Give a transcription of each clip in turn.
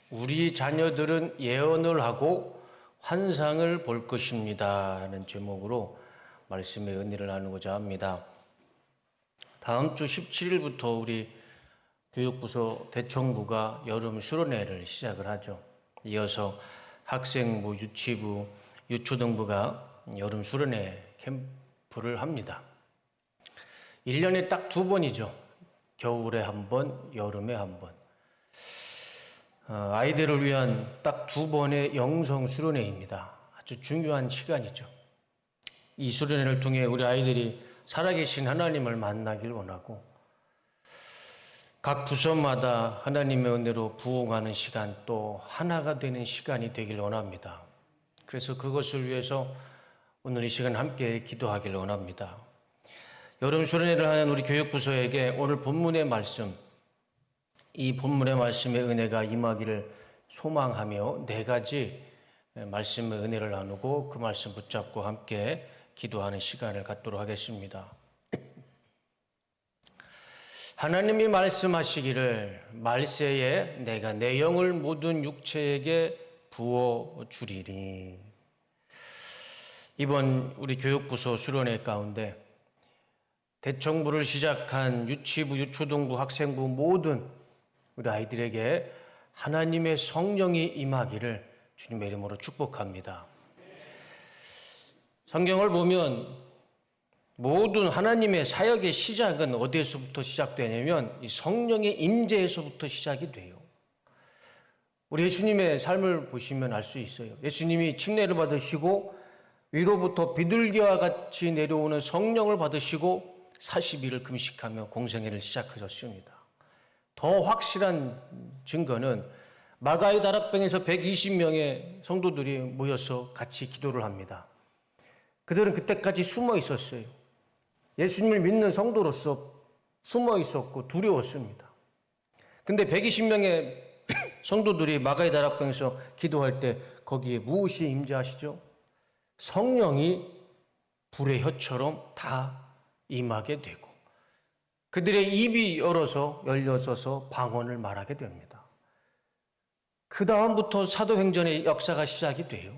우리 자녀들은 예언을 하고 환상을 볼 것입니다 라는 제목으로 말씀의 은혜를 나누고자 합니다. 다음 주 17일부터 우리 교육부서 대청부가 여름 수련회를 시작을 하죠. 이어서 학생부, 유치부, 유초등부가 여름 수련회 캠프를 합니다. 1년에 딱 2번이죠. 겨울에 한 번, 여름에 한 번. 아이들을 위한 딱 2번의 영성 수련회입니다. 아주 중요한 시간이죠. 이 수련회를 통해 우리 아이들이 살아계신 하나님을 만나길 원하고 각 부서마다 하나님의 은혜로 부흥하는 시간, 또 하나가 되는 시간이 되길 원합니다. 그래서 그것을 위해서 오늘 이 시간 함께 기도하길 원합니다. 여름 수련회를 하는 우리 교육부서에게 오늘 본문의 말씀, 이 본문의 말씀의 은혜가 임하기를 소망하며 4가지 말씀의 은혜를 나누고 그 말씀 붙잡고 함께 기도하는 시간을 갖도록 하겠습니다. 하나님이 말씀하시기를 말세에 내가 내 영을 모든 육체에게 부어주리니. 이번 우리 교육부서 수련회 가운데 대청부를 시작한 유치부, 유초등부, 학생부 모든 우리 아이들에게 하나님의 성령이 임하기를 주님의 이름으로 축복합니다. 성경을 보면 모든 하나님의 사역의 시작은 어디에서부터 시작되냐면 이 성령의 임재에서부터 시작이 돼요. 우리 예수님의 삶을 보시면 알 수 있어요. 예수님이 침례를 받으시고 위로부터 비둘기와 같이 내려오는 성령을 받으시고 40일을 금식하며 공생애를 시작하셨습니다. 더 확실한 증거는 마가의 다락방에서 120명의 성도들이 모여서 같이 기도를 합니다. 그들은 그때까지 숨어 있었어요. 예수님을 믿는 성도로서 숨어 있었고 두려웠습니다. 근데 120명의 성도들이 마가의 다락방에서 기도할 때 거기에 무엇이 임재하시죠? 성령이 불의 혀처럼 다 임하게 되고 그들의 입이 열려서서 방언을 말하게 됩니다. 그 다음부터 사도행전의 역사가 시작이 돼요.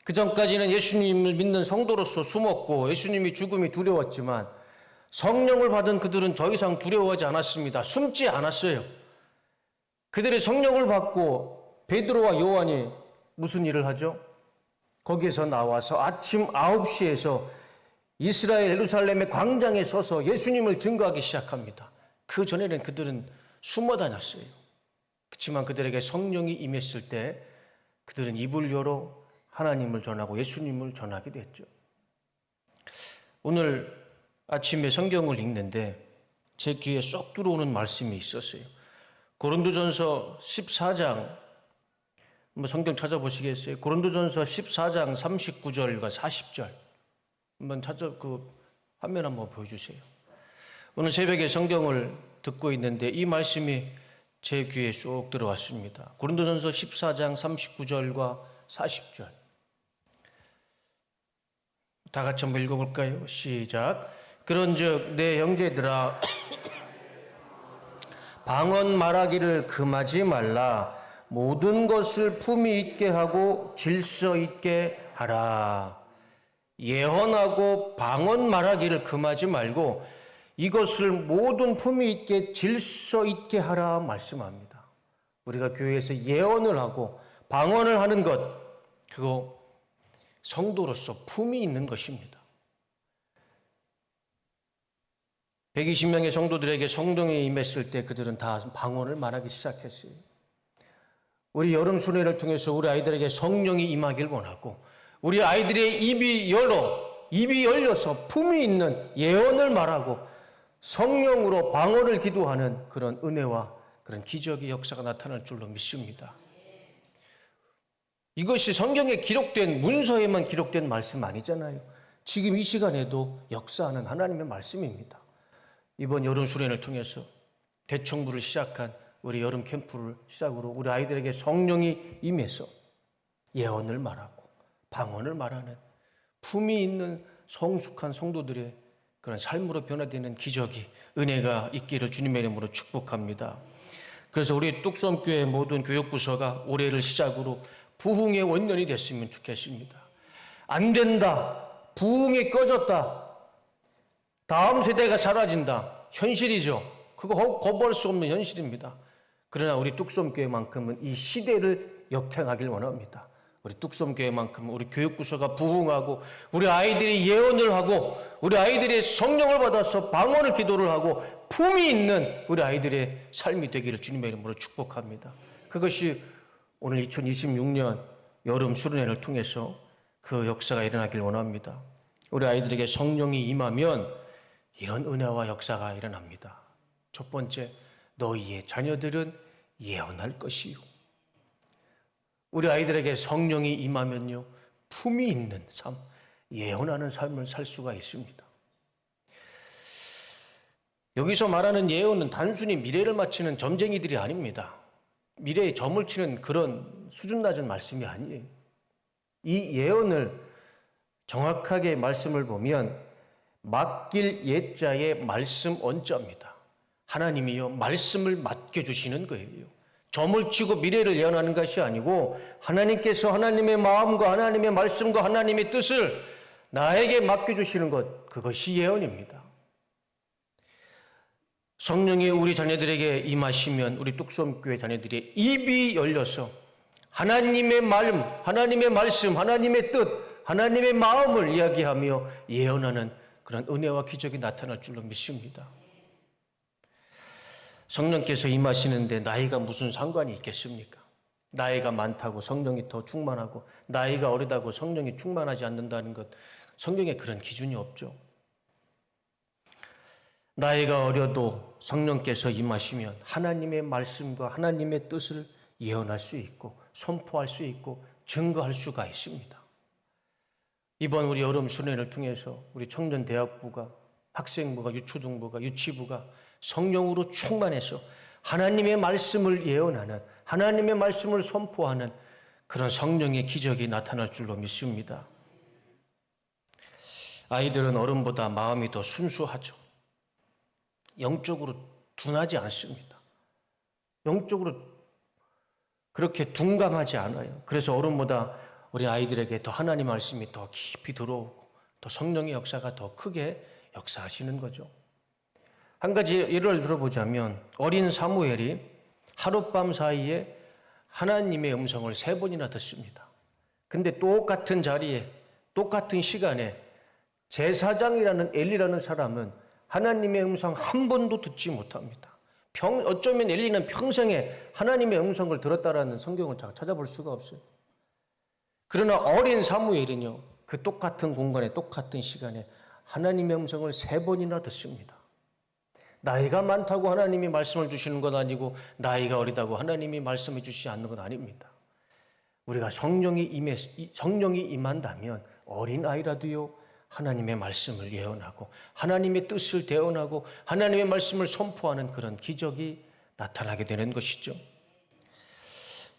그 전까지는 예수님을 믿는 성도로서 숨었고 예수님이 죽음이 두려웠지만 성령을 받은 그들은 더 이상 두려워하지 않았습니다. 숨지 않았어요. 그들의 성령을 받고 베드로와 요한이 무슨 일을 하죠? 거기에서 나와서 아침 9시에서 이스라엘 예루살렘의 광장에 서서 예수님을 증거하기 시작합니다. 그 전에는 그들은 숨어 다녔어요. 그렇지만 그들에게 성령이 임했을 때 그들은 입을 열어 하나님을 전하고 예수님을 전하게 됐죠. 오늘 아침에 성경을 읽는데 제 귀에 쏙 들어오는 말씀이 있었어요. 고린도전서 14장, 한번 성경 찾아보시겠어요? 고린도전서 14장 39절과 40절. 한번 화면 한번 보여주세요. 오늘 새벽에 성경을 듣고 있는데 이 말씀이 제 귀에 쏙 들어왔습니다. 고린도전서 14장 39절과 40절. 다 같이 한번 읽어볼까요? 시작. 그런즉 내 형제들아 방언 말하기를 금하지 말라. 모든 것을 품위 있게 하고 질서 있게 하라. 예언하고 방언 말하기를 금하지 말고 이것을 모든 품위 있게 질서 있게 하라 말씀합니다. 우리가 교회에서 예언을 하고 방언을 하는 것, 그거 성도로서 품위 있는 것입니다. 120명의 성도들에게 성령이 임했을 때 그들은 다 방언을 말하기 시작했어요. 우리 여름 수련회를 통해서 우리 아이들에게 성령이 임하길 원하고 우리 아이들의 입이 열려서 품위 있는 예언을 말하고 성령으로 방언을 기도하는 그런 은혜와 그런 기적의 역사가 나타날 줄로 믿습니다. 이것이 성경에 기록된 문서에만 기록된 말씀 아니잖아요. 지금 이 시간에도 역사하는 하나님의 말씀입니다. 이번 여름 수련을 통해서 대청부를 시작한 우리 여름 캠프를 시작으로 우리 아이들에게 성령이 임해서 예언을 말하고 방언을 말하는 품위 있는 성숙한 성도들의 그런 삶으로 변화되는 기적이 은혜가 있기를 주님의 이름으로 축복합니다. 그래서 우리 뚝섬교회 모든 교육부서가 올해를 시작으로 부흥의 원년이 됐으면 좋겠습니다. 안 된다, 부흥이 꺼졌다, 다음 세대가 사라진다, 현실이죠. 그거 거부할 수 없는 현실입니다. 그러나 우리 뚝섬교회만큼은 이 시대를 역행하길 원합니다. 우리 뚝섬교회만큼은 우리 교육부서가 부흥하고, 우리 아이들이 예언을 하고, 우리 아이들이 성령을 받아서 방언을 기도를 하고 품이 있는 우리 아이들의 삶이 되기를 주님의 이름으로 축복합니다. 그것이 오늘 2026년 여름 수련회를 통해서 그 역사가 일어나길 원합니다. 우리 아이들에게 성령이 임하면 이런 은혜와 역사가 일어납니다. 첫 번째, 너희의 자녀들은 예언할 것이요. 우리 아이들에게 성령이 임하면요, 품이 있는 삶, 예언하는 삶을 살 수가 있습니다. 여기서 말하는 예언은 단순히 미래를 맞히는 점쟁이들이 아닙니다. 미래에 점을 치는 그런 수준 낮은 말씀이 아니에요. 이 예언을 정확하게 말씀을 보면 맡길 예자의 말씀 언자입니다. 하나님이요, 말씀을 맡겨주시는 거예요. 점을 치고 미래를 예언하는 것이 아니고 하나님께서 하나님의 마음과 하나님의 말씀과 하나님의 뜻을 나에게 맡겨주시는 것, 그것이 예언입니다. 성령이 우리 자녀들에게 임하시면 우리 뚝섬교회 자녀들의 입이 열려서 하나님의 마음, 하나님의 말씀, 하나님의 뜻, 하나님의 마음을 이야기하며 예언하는 그런 은혜와 기적이 나타날 줄로 믿습니다. 성령께서 임하시는데 나이가 무슨 상관이 있겠습니까? 나이가 많다고 성령이 더 충만하고 나이가 어리다고 성령이 충만하지 않는다는 것, 성경에 그런 기준이 없죠. 나이가 어려도 성령께서 임하시면 하나님의 말씀과 하나님의 뜻을 예언할 수 있고 선포할 수 있고 증거할 수가 있습니다. 이번 우리 여름 수련회를 통해서 우리 청년대학부가, 학생부가, 유초등부가, 유치부가 성령으로 충만해서 하나님의 말씀을 예언하는, 하나님의 말씀을 선포하는 그런 성령의 기적이 나타날 줄로 믿습니다. 아이들은 어른보다 마음이 더 순수하죠. 영적으로 둔하지 않습니다. 영적으로 그렇게 둔감하지 않아요. 그래서 어른보다 우리 아이들에게 더 하나님 말씀이 더 깊이 들어오고 더 성령의 역사가 더 크게 역사하시는 거죠. 한 가지 예를 들어보자면 어린 사무엘이 하룻밤 사이에 하나님의 음성을 3번이나 듣습니다. 근데 똑같은 자리에 똑같은 시간에 제사장이라는 엘리라는 사람은 하나님의 음성 한 번도 듣지 못합니다. 어쩌면 엘리는 평생에 하나님의 음성을 들었다라는 성경을 찾아볼 수가 없어요. 그러나 어린 사무엘은요, 그 똑같은 공간에 똑같은 시간에 하나님의 음성을 3번이나 듣습니다. 나이가 많다고 하나님이 말씀을 주시는 건 아니고 나이가 어리다고 하나님이 말씀해 주시지 않는 건 아닙니다. 우리가 성령이 임한다면 어린 아이라도요, 하나님의 말씀을 예언하고 하나님의 뜻을 대언하고 하나님의 말씀을 선포하는 그런 기적이 나타나게 되는 것이죠.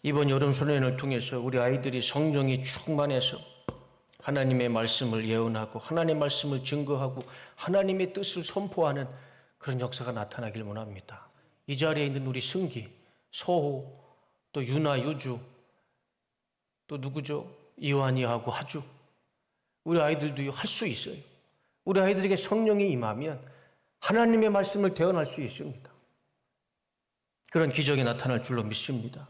이번 여름 수련회를 통해서 우리 아이들이 성령이 충만해서 하나님의 말씀을 예언하고 하나님의 말씀을 증거하고 하나님의 뜻을 선포하는 그런 역사가 나타나길 원합니다. 이 자리에 있는 우리 승기, 서호, 또 유나, 유주, 또 누구죠? 이완이하고 하주, 우리 아이들도 할 수 있어요. 우리 아이들에게 성령이 임하면 하나님의 말씀을 대언할 수 있습니다. 그런 기적이 나타날 줄로 믿습니다.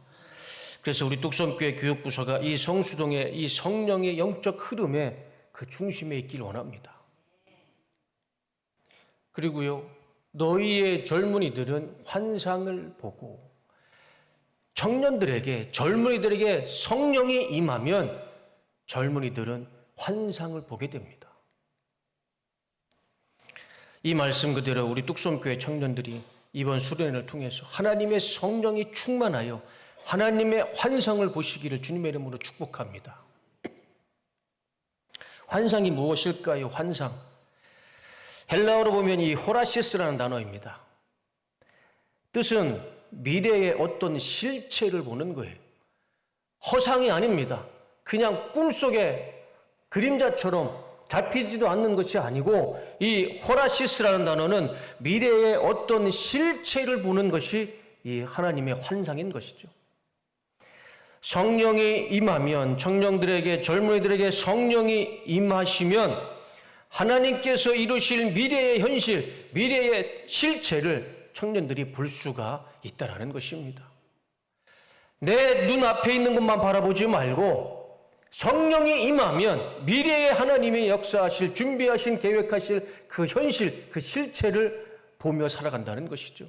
그래서 우리 뚝섬교회 교육부서가 이 성수동의 이 성령의 영적 흐름에 그 중심에 있길 원합니다. 그리고요, 너희의 젊은이들은 환상을 보고, 청년들에게, 젊은이들에게 성령이 임하면 젊은이들은 환상을 보게 됩니다. 이 말씀 그대로 우리 뚝섬교회 청년들이 이번 수련회를 통해서 하나님의 성령이 충만하여 하나님의 환상을 보시기를 주님의 이름으로 축복합니다. 환상이 무엇일까요? 환상. 헬라어로 보면 이 호라시스라는 단어입니다. 뜻은 미래의 어떤 실체를 보는 거예요. 허상이 아닙니다. 그냥 꿈속에 그림자처럼 잡히지도 않는 것이 아니고 이 호라시스라는 단어는 미래의 어떤 실체를 보는 것이 이 하나님의 환상인 것이죠. 성령이 임하면, 청년들에게, 젊은이들에게 성령이 임하시면 하나님께서 이루실 미래의 현실, 미래의 실체를 청년들이 볼 수가 있다는 것입니다. 내 눈앞에 있는 것만 바라보지 말고 성령이 임하면 미래의 하나님의 역사하실, 준비하신, 계획하실 그 현실, 그 실체를 보며 살아간다는 것이죠.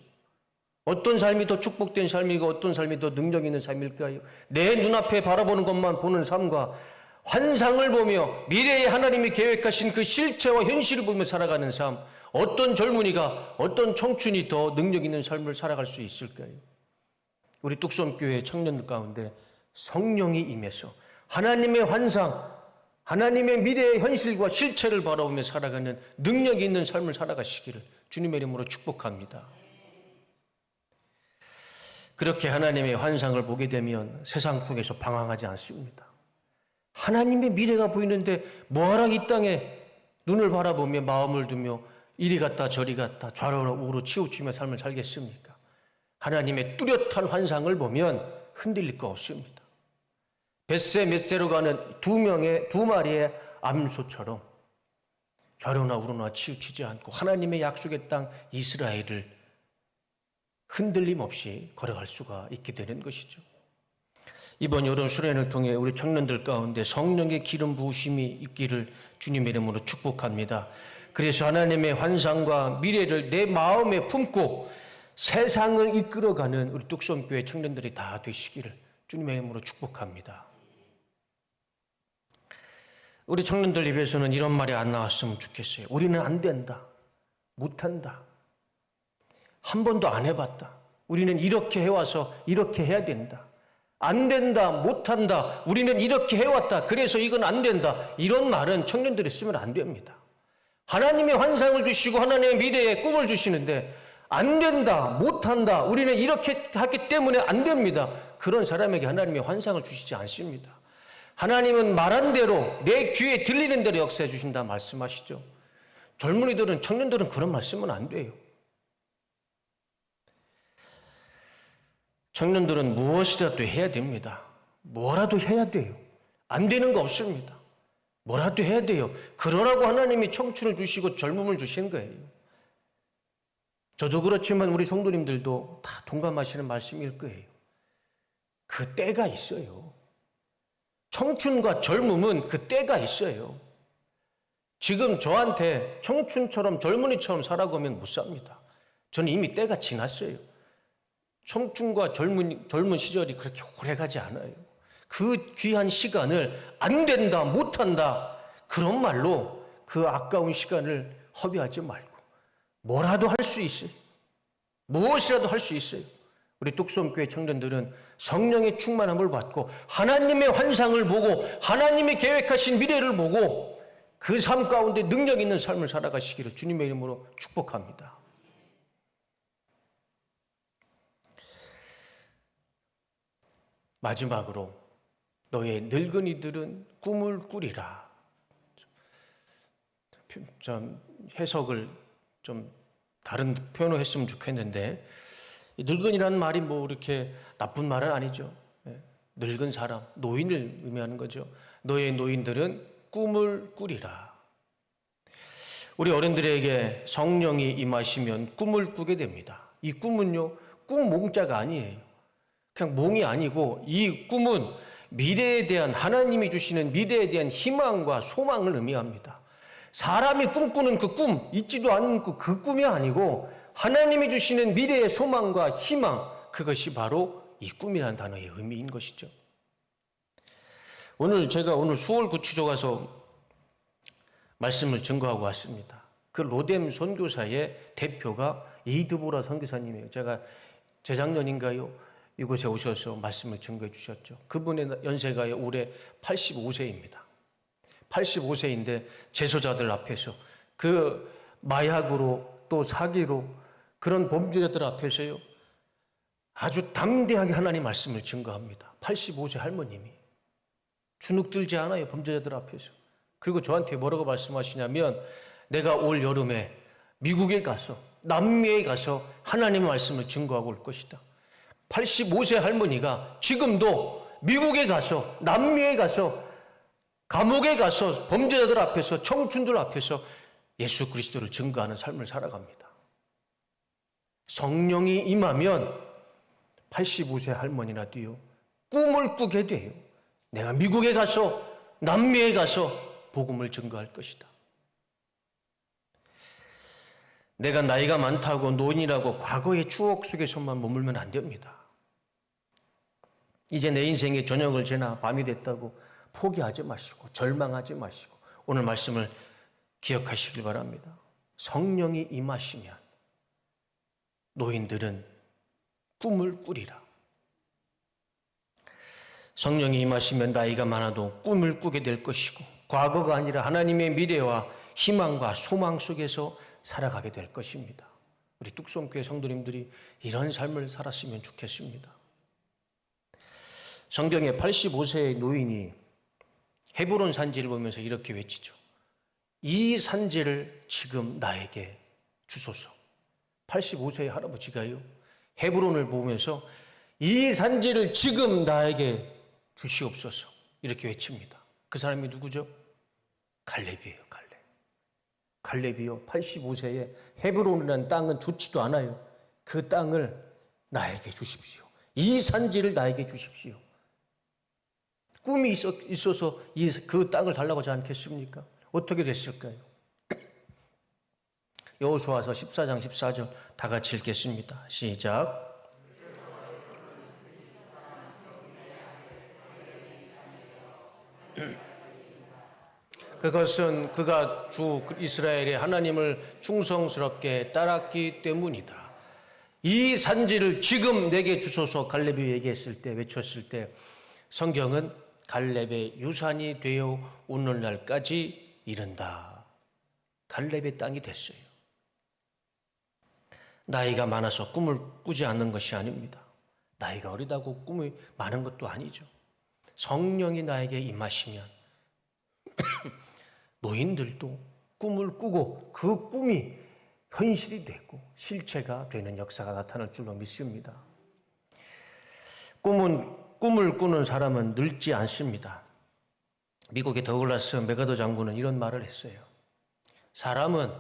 어떤 삶이 더 축복된 삶이고 어떤 삶이 더 능력 있는 삶일까요? 내 눈앞에 바라보는 것만 보는 삶과 환상을 보며 미래의 하나님이 계획하신 그 실체와 현실을 보며 살아가는 삶, 어떤 젊은이가, 어떤 청춘이 더 능력 있는 삶을 살아갈 수 있을까요? 우리 뚝섬교회 청년들 가운데 성령이 임해서 하나님의 환상, 하나님의 미래의 현실과 실체를 바라보며 살아가는 능력이 있는 삶을 살아가시기를 주님의 이름으로 축복합니다. 그렇게 하나님의 환상을 보게 되면 세상 속에서 방황하지 않습니다. 하나님의 미래가 보이는데 뭐하라 이 땅에 눈을 바라보며 마음을 두며 이리 갔다 저리 갔다 좌로로 우로 치우치며 삶을 살겠습니까? 하나님의 뚜렷한 환상을 보면 흔들릴 거 없습니다. 벳세 벳세로 가는 두 마리의 암소처럼 좌로나 우로나 치우치지 않고 하나님의 약속의 땅 이스라엘을 흔들림 없이 걸어갈 수가 있게 되는 것이죠. 이번 여름 수련을 통해 우리 청년들 가운데 성령의 기름 부으심이 있기를 주님의 이름으로 축복합니다. 그래서 하나님의 환상과 미래를 내 마음에 품고 세상을 이끌어가는 우리 뚝섬교회 청년들이 다 되시기를 주님의 이름으로 축복합니다. 우리 청년들 입에서는 이런 말이 안 나왔으면 좋겠어요. 우리는 안 된다, 못한다, 한 번도 안 해봤다, 우리는 이렇게 해와서 이렇게 해야 된다, 안 된다, 못한다, 우리는 이렇게 해왔다, 그래서 이건 안 된다, 이런 말은 청년들이 쓰면 안 됩니다. 하나님의 환상을 주시고 하나님의 미래의 꿈을 주시는데 안 된다, 못한다, 우리는 이렇게 하기 때문에 안 됩니다, 그런 사람에게 하나님의 환상을 주시지 않습니다. 하나님은 말한 대로 내 귀에 들리는 대로 역사해 주신다 말씀하시죠. 젊은이들은, 청년들은 그런 말씀은 안 돼요. 청년들은 무엇이라도 해야 됩니다. 뭐라도 해야 돼요. 안 되는 거 없습니다. 뭐라도 해야 돼요. 그러라고 하나님이 청춘을 주시고 젊음을 주신 거예요. 저도 그렇지만 우리 성도님들도 다 동감하시는 말씀일 거예요. 그 때가 있어요. 청춘과 젊음은 그 때가 있어요. 지금 저한테 청춘처럼 젊은이처럼 살아고 하면 못 삽니다. 저는 이미 때가 지났어요. 청춘과 젊은 시절이 그렇게 오래가지 않아요. 그 귀한 시간을 안 된다, 못한다, 그런 말로 그 아까운 시간을 허비하지 말고 뭐라도 할 수 있어요. 무엇이라도 할 수 있어요. 우리 뚝섬교회 청년들은 성령의 충만함을 받고 하나님의 환상을 보고 하나님의 계획하신 미래를 보고 그 삶 가운데 능력 있는 삶을 살아가시기를 주님의 이름으로 축복합니다. 마지막으로 너의 늙은이들은 꿈을 꾸리라. 좀 해석을 좀 다른 표현을 했으면 좋겠는데, 늙은이라는 말이 뭐 이렇게 나쁜 말은 아니죠. 늙은 사람, 노인을 의미하는 거죠. 너의 노인들은 꿈을 꾸리라. 우리 어른들에게 성령이 임하시면 꿈을 꾸게 됩니다. 이 꿈은요, 꿈 몽자가 아니에요. 그냥 몽이 아니고 이 꿈은 미래에 대한, 하나님이 주시는 미래에 대한 희망과 소망을 의미합니다. 사람이 꿈꾸는 그 꿈, 있지도 않은 그 꿈이 아니고 하나님이 주시는 미래의 소망과 희망, 그것이 바로 이 꿈이라는 단어의 의미인 것이죠. 제가 오늘 수월 구치소 가서 말씀을 증거하고 왔습니다. 그 로뎀 선교사의 대표가 이드보라 선교사님이에요. 제가 재작년인가요? 이곳에 오셔서 말씀을 증거해 주셨죠. 그분의 연세가 올해 85세입니다. 85세인데 제소자들 앞에서 그 마약으로 또 사기로 그런 범죄자들 앞에서요, 아주 담대하게 하나님 말씀을 증거합니다. 85세 할머님이 주눅 들지 않아요, 범죄자들 앞에서. 그리고 저한테 뭐라고 말씀하시냐면, 내가 올 여름에 미국에 가서, 남미에 가서 하나님의 말씀을 증거하고 올 것이다. 85세 할머니가 지금도 미국에 가서, 남미에 가서, 감옥에 가서 범죄자들 앞에서, 청춘들 앞에서 예수 그리스도를 증거하는 삶을 살아갑니다. 성령이 임하면 85세 할머니라도요, 꿈을 꾸게 돼요. 내가 미국에 가서, 남미에 가서 복음을 증거할 것이다. 내가 나이가 많다고 노인이라고 과거의 추억 속에서만 머물면 안 됩니다. 이제 내 인생의 저녁을 지나 밤이 됐다고 포기하지 마시고 절망하지 마시고 오늘 말씀을 기억하시길 바랍니다. 성령이 임하시면 노인들은 꿈을 꾸리라. 성령이 임하시면 나이가 많아도 꿈을 꾸게 될 것이고 과거가 아니라 하나님의 미래와 희망과 소망 속에서 살아가게 될 것입니다. 우리 뚝섬교회 성도님들이 이런 삶을 살았으면 좋겠습니다. 성경에 85세의 노인이 헤브론 산지를 보면서 이렇게 외치죠. 이 산지를 지금 나에게 주소서. 85세의 할아버지가요, 헤브론을 보면서 이 산지를 지금 나에게 주시옵소서 이렇게 외칩니다. 그 사람이 누구죠? 갈렙이에요. 갈렙이요, 85세에 헤브론이라는 땅은 좋지도 않아요. 그 땅을 나에게 주십시오. 이 산지를 나에게 주십시오. 꿈이 있어서 그 땅을 달라고 하지 않겠습니까? 어떻게 됐을까요? 여호수아서 14장 14절 다 같이 읽겠습니다. 시작. 그것은 그가 주 이스라엘의 하나님을 충성스럽게 따랐기 때문이다. 이 산지를 지금 내게 주소서 갈렙이 얘기했을 때, 외쳤을 때 성경은 갈렙의 유산이 되어 오늘날까지 이른다. 갈렙의 땅이 됐어요. 나이가 많아서 꿈을 꾸지 않는 것이 아닙니다. 나이가 어리다고 꿈이 많은 것도 아니죠. 성령이 나에게 임하시면 노인들도 꿈을 꾸고 그 꿈이 현실이 되고 실체가 되는 역사가 나타날 줄로 믿습니다. 꿈을 꾸는 사람은 늙지 않습니다. 미국의 더글라스 맥아더 장군은 이런 말을 했어요. 사람은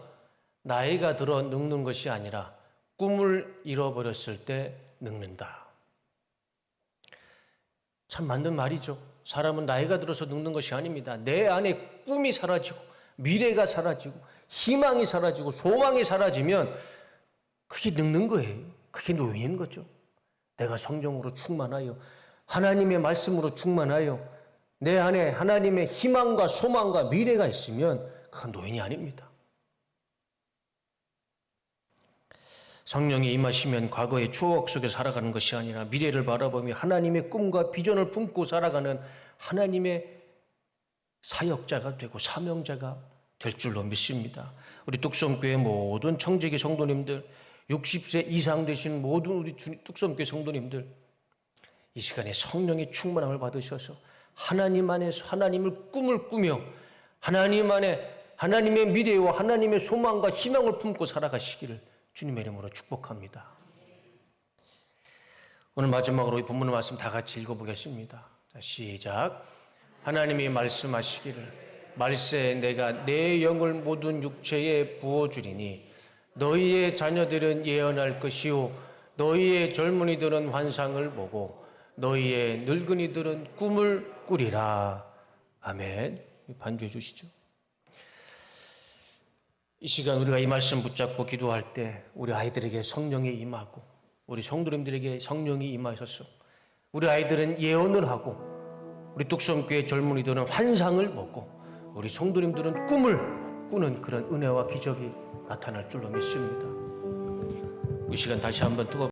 나이가 들어 늙는 것이 아니라 꿈을 잃어버렸을 때 늙는다. 참 맞는 말이죠. 사람은 나이가 들어서 늙는 것이 아닙니다. 내 안에 꿈이 사라지고 미래가 사라지고 희망이 사라지고 소망이 사라지면 그게 늙는 거예요. 그게 노인인 거죠. 내가 성령으로 충만하여 하나님의 말씀으로 충만하여 내 안에 하나님의 희망과 소망과 미래가 있으면 그건 노인이 아닙니다. 성령이 임하시면 과거의 추억 속에 살아가는 것이 아니라 미래를 바라보며 하나님의 꿈과 비전을 품고 살아가는 하나님의 사역자가 되고 사명자가 될 줄로 믿습니다. 우리 뚝섬교회 모든 청지기 성도님들, 60세 이상 되신 모든 우리 뚝섬교회 성도님들, 이 시간에 성령의 충만함을 받으셔서 하나님 안에서 하나님을 꿈을 꾸며 하나님 안에 하나님의 미래와 하나님의 소망과 희망을 품고 살아가시기를 주님의 이름으로 축복합니다. 오늘 마지막으로 이 본문의 말씀 다 같이 읽어보겠습니다. 자, 시작. 하나님이 말씀하시기를 말세 내가 내 영을 모든 육체에 부어주리니 너희의 자녀들은 예언할 것이요 너희의 젊은이들은 환상을 보고 너희의 늙은이들은 꿈을 꾸리라. 아멘. 반주해 주시죠. 이 시간 우리가 이 말씀 붙잡고 기도할 때 우리 아이들에게 성령이 임하고 우리 성도님들에게 성령이 임하셔서 우리 아이들은 예언을 하고 우리 뚝섬교회 젊은이들은 환상을 보고 우리 성도님들은 꿈을 꾸는 그런 은혜와 기적이 나타날 줄로 믿습니다. 이 시간 다시 한번 뜨겁게